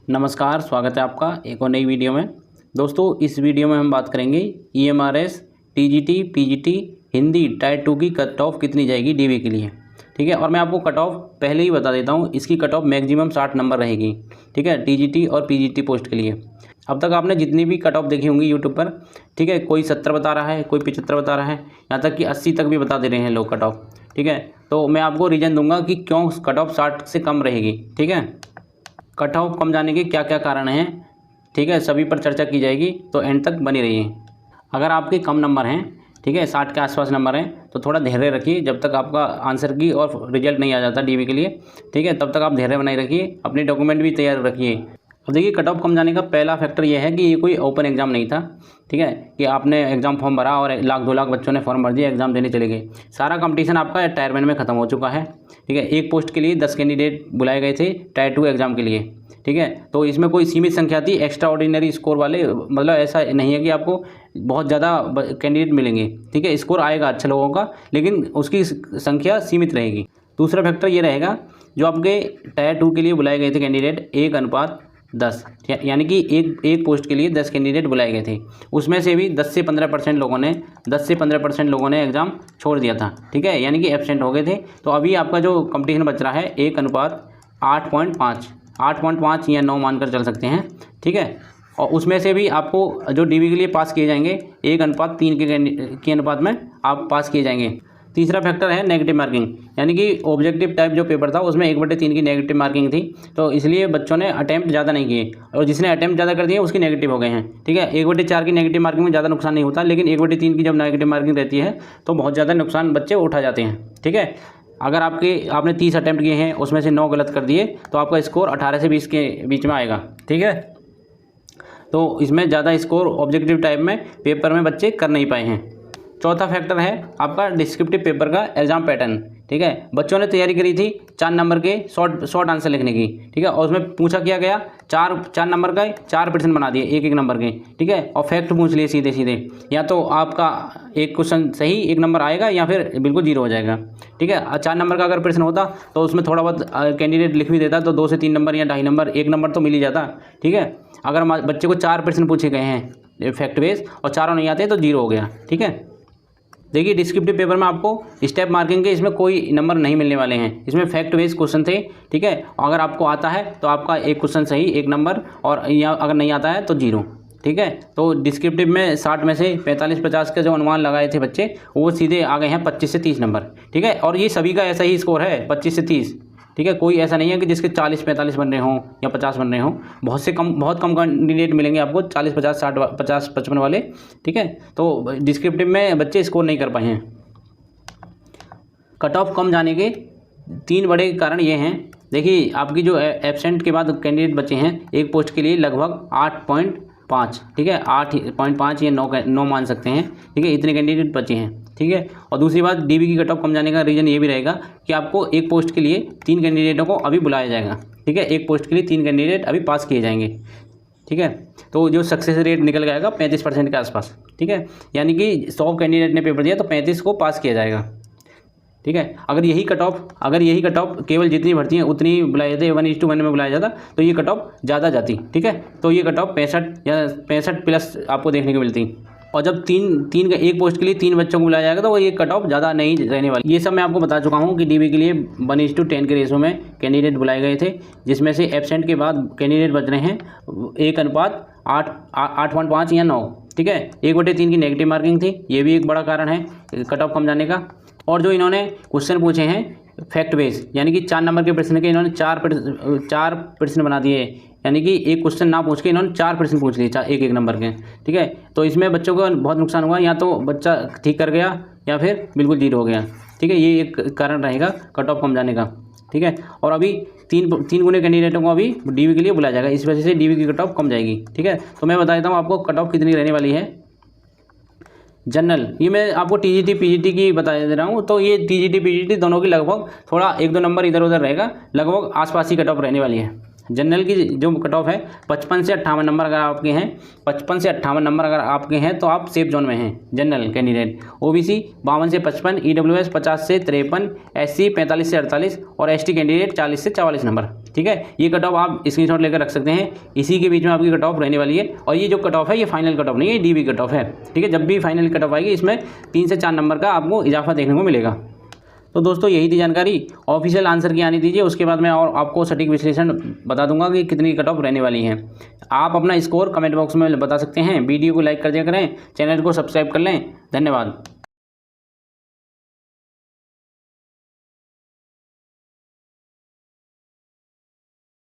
नमस्कार, स्वागत है आपका एक और नई वीडियो में। दोस्तों, इस वीडियो में हम बात करेंगे EMRS, TGT, PGT Hindi tyre 2 की कट ऑफ कितनी जाएगी डीवी के लिए। ठीक है, और मैं आपको कट ऑफ पहले ही बता देता हूँ, इसकी कट ऑफ मैक्सिमम 60 नंबर रहेगी। ठीक है, टीजीटी और पीजीटी पोस्ट के लिए। अब तक आपने जितनी भी कट ऑफ देखी होंगी यूट्यूब पर, ठीक है, कोई 70 बता रहा है, कोई 75 बता रहा है, यहाँ तक कि 80 तक भी बता दे रहे हैं लोग कट ऑफ। ठीक है, तो मैं आपको रीज़न दूंगा कि क्यों कट ऑफ 60 से कम रहेगी। ठीक है, कट ऑफ कम जाने के क्या क्या कारण हैं, ठीक है, सभी पर चर्चा की जाएगी, तो एंड तक बनी रहिए। अगर आपके कम नंबर हैं, ठीक है, 60 के आसपास नंबर हैं, तो थोड़ा धैर्य रखिए जब तक आपका आंसर की और रिजल्ट नहीं आ जाता डीवी के लिए। ठीक है, तब तक आप धैर्य बनाए रखिए, अपने डॉक्यूमेंट भी तैयार रखिए। अब देखिए, कट ऑफ कम जाने का पहला फैक्टर यह है कि ये कोई ओपन एग्ज़ाम नहीं था। ठीक है, कि आपने एग्ज़ाम फॉर्म भरा और 1 लाख 2 लाख बच्चों ने फॉर्म भर दिया, एग्ज़ाम देने चले गए। सारा कंपटीशन आपका टायर 1 में ख़त्म हो चुका है। ठीक है, एक पोस्ट के लिए 10 कैंडिडेट बुलाए गए थे टायर 2 एग्ज़ाम के लिए। ठीक है, तो इसमें कोई सीमित संख्या थी, एक्स्ट्रा ऑर्डिनरी स्कोर वाले, मतलब ऐसा नहीं है कि आपको बहुत ज़्यादा कैंडिडेट मिलेंगे। ठीक है, स्कोर आएगा अच्छा लोगों का, लेकिन उसकी संख्या सीमित रहेगी। दूसरा फैक्टर ये रहेगा, जो आपके टायर 2 के लिए बुलाए गए थे कैंडिडेट 1:10, यानी कि एक पोस्ट के लिए 10 कैंडिडेट बुलाए गए थे। उसमें से भी 10 से 15% लोगों ने एग्ज़ाम छोड़ दिया था। ठीक है, यानी कि एब्सेंट हो गए थे। तो अभी आपका जो कंपटीशन बच रहा है 1:8.5 या 9 मानकर चल सकते हैं। ठीक है, और उसमें से भी आपको जो डीवी के लिए पास किए जाएंगे 1:3 के अनुपात में आप पास किए जाएंगे। तीसरा फैक्टर है नेगेटिव मार्किंग, यानी कि ऑब्जेक्टिव टाइप जो पेपर था उसमें 1/3 की नेगेटिव मार्किंग थी, तो इसलिए बच्चों ने अटैम्प्ट ज़्यादा नहीं किए, और जिसने अटैम्प्ट ज़्यादा कर दिए उसकी नेगेटिव हो गए हैं। ठीक है, 1/4 की नेगेटिव मार्किंग में ज़्यादा नुकसान नहीं होता, लेकिन 1/3 की जब नेगेटिव मार्किंग रहती है तो बहुत ज़्यादा नुकसान बच्चे उठा जाते हैं। ठीक है, अगर आपने 30 अटैम्प्ट किए हैं, उसमें से 9 गलत कर दिए, तो आपका स्कोर 18 से 20 के बीच में आएगा। ठीक है, तो इसमें ज़्यादा स्कोर ऑब्जेक्टिव टाइप में पेपर में बच्चे कर नहीं पाए हैं। चौथा फैक्टर है आपका डिस्क्रिप्टिव पेपर का एग्जाम पैटर्न। ठीक है, बच्चों ने तैयारी करी थी 4 नंबर के शॉर्ट आंसर लिखने की। ठीक है, और उसमें पूछा किया गया 4 नंबर का 4 प्रश्न बना दिए एक नंबर के। ठीक है, और फैक्ट पूछ लिए सीधे सीधे, या तो आपका एक क्वेश्चन सही 1 नंबर आएगा या फिर बिल्कुल 0 हो जाएगा। ठीक है, 4 नंबर का अगर प्रश्न होता तो उसमें थोड़ा बहुत कैंडिडेट लिख भी देता, तो 2 से 3 नंबर या 2.5 नंबर, 1 नंबर तो मिल ही जाता। ठीक है, अगर बच्चे को 4 प्रश्न पूछे गए हैं फैक्ट बेस और चारों नहीं आते तो 0 हो गया। ठीक है, देखिए, डिस्क्रिप्टिव पेपर में आपको स्टेप मार्किंग के इसमें कोई नंबर नहीं मिलने वाले हैं, इसमें फैक्ट बेस्ड क्वेश्चन थे। ठीक है, अगर आपको आता है तो आपका एक क्वेश्चन सही 1 नंबर, और या अगर नहीं आता है तो 0। ठीक है, तो डिस्क्रिप्टिव में 60 में से 45-50 के जो अनुमान लगाए थे बच्चे, वो सीधे आ गए हैं 25 से 30 नंबर। ठीक है, और ये सभी का ऐसा ही स्कोर है 25 से 30। ठीक है, कोई ऐसा नहीं है कि जिसके 40-45 बन रहे हों या 50 बन रहे हों। बहुत कम कैंडिडेट मिलेंगे आपको 40, 50, 60, 50, 55 वाले। ठीक है, तो डिस्क्रिप्टिव में बच्चे स्कोर नहीं कर पाए हैं। कट ऑफ कम जाने के 3 बड़े कारण ये हैं। देखिए, आपकी जो एब्सेंट के बाद कैंडिडेट बचे हैं एक पोस्ट के लिए लगभग 8.5, ठीक है, 8.5 या 9 मान सकते हैं। ठीक है, इतने कैंडिडेट बचे हैं। ठीक है, और दूसरी बात, डीवी की कट ऑफ कम जाने का रीज़न ये भी रहेगा कि आपको एक पोस्ट के लिए 3 कैंडिडेटों को अभी बुलाया जाएगा। ठीक है, एक पोस्ट के लिए 3 कैंडिडेट अभी पास किए जाएंगे। ठीक है, तो जो सक्सेस रेट निकल जाएगा 35% के आसपास। ठीक है, यानी कि 100 कैंडिडेट ने पेपर दिया तो 35 को पास किया जाएगा। ठीक है, अगर यही कट ऑफ केवल जितनी भर्ती हैं उतनी बुलाया जाता है, 1:1 में बुलाया जाता तो ये कट ऑफ ज़्यादा जाती। ठीक है, तो ये कट ऑफ 65 या 65+ आपको देखने को मिलती। और जब तीन का एक पोस्ट के लिए 3 बच्चों को बुलाया जाएगा तो वो ये कट ऑफ ज़्यादा नहीं रहने वाली। ये सब मैं आपको बता चुका हूँ कि डीवी के लिए 1:10 के रेशो में कैंडिडेट बुलाए गए थे, जिसमें से एब्सेंट के बाद कैंडिडेट बच रहे हैं 1:8.5 या 9। ठीक है, 1/3 की नेगेटिव मार्किंग थी, ये भी एक बड़ा कारण है कट ऑफ कम जाने का। और जो इन्होंने क्वेश्चन पूछे हैं फैक्ट बेस, यानी कि 4 नंबर के प्रश्न के इन्होंने 4 प्रश्न बना दिए, यानी कि एक क्वेश्चन ना पूछ के इन्होंने 4 प्रश्न पूछ लिए 1 नंबर के। ठीक है, तो इसमें बच्चों को बहुत नुकसान हुआ, या तो बच्चा ठीक कर गया या फिर बिल्कुल 0 हो गया। ठीक है, ये एक कारण रहेगा कट ऑफ कम जाने का। ठीक है, और अभी 3 गुने कैंडिडेटों को अभी डीवी के लिए बुलाया जाएगा, इस वजह से डीवी की कट ऑफ कम जाएगी। ठीक है, तो मैं बता देता हूँ आपको कट ऑफ कितनी रहने वाली है। जनरल, ये मैं आपको टीजीटी पीजीटी की बता दे रहा हूँ, तो ये टीजीटी पीजीटी दोनों की लगभग थोड़ा 1-2 नंबर इधर उधर रहेगा, लगभग आसपास ही कट ऑफ रहने वाली है। जनरल की जो कट ऑफ है 55 से 58 नंबर अगर आपके हैं, 55 से 58 नंबर अगर आपके हैं तो आप सेफ जोन में हैं जनरल कैंडिडेट। ओबीसी 52 से 55, ईडब्ल्यूएस 50 से 53, एससी 45 से 48 और एसटी कैंडिडेट 40 से 44 नंबर। ठीक है, ये कट ऑफ आप स्क्रीनशॉट लेकर रख सकते हैं, इसी के बीच में आपकी कट ऑफ रहने वाली है। और ये जो कट ऑफ है ये फाइनल कट ऑफ नहीं है, डीबी कट ऑफ है। ठीक है, जब भी फाइनल कट ऑफ आएगी इसमें 3 से 4 नंबर का आपको इजाफा देखने को मिलेगा। तो दोस्तों यही थी जानकारी, ऑफिशियल आंसर की आनी दीजिए, उसके बाद मैं और आपको सटीक विश्लेषण बता दूंगा कि कितनी कट ऑफ रहने वाली है। आप अपना स्कोर कमेंट बॉक्स में बता सकते हैं। वीडियो को लाइक कर दिया करें, चैनल को सब्सक्राइब कर लें। धन्यवाद।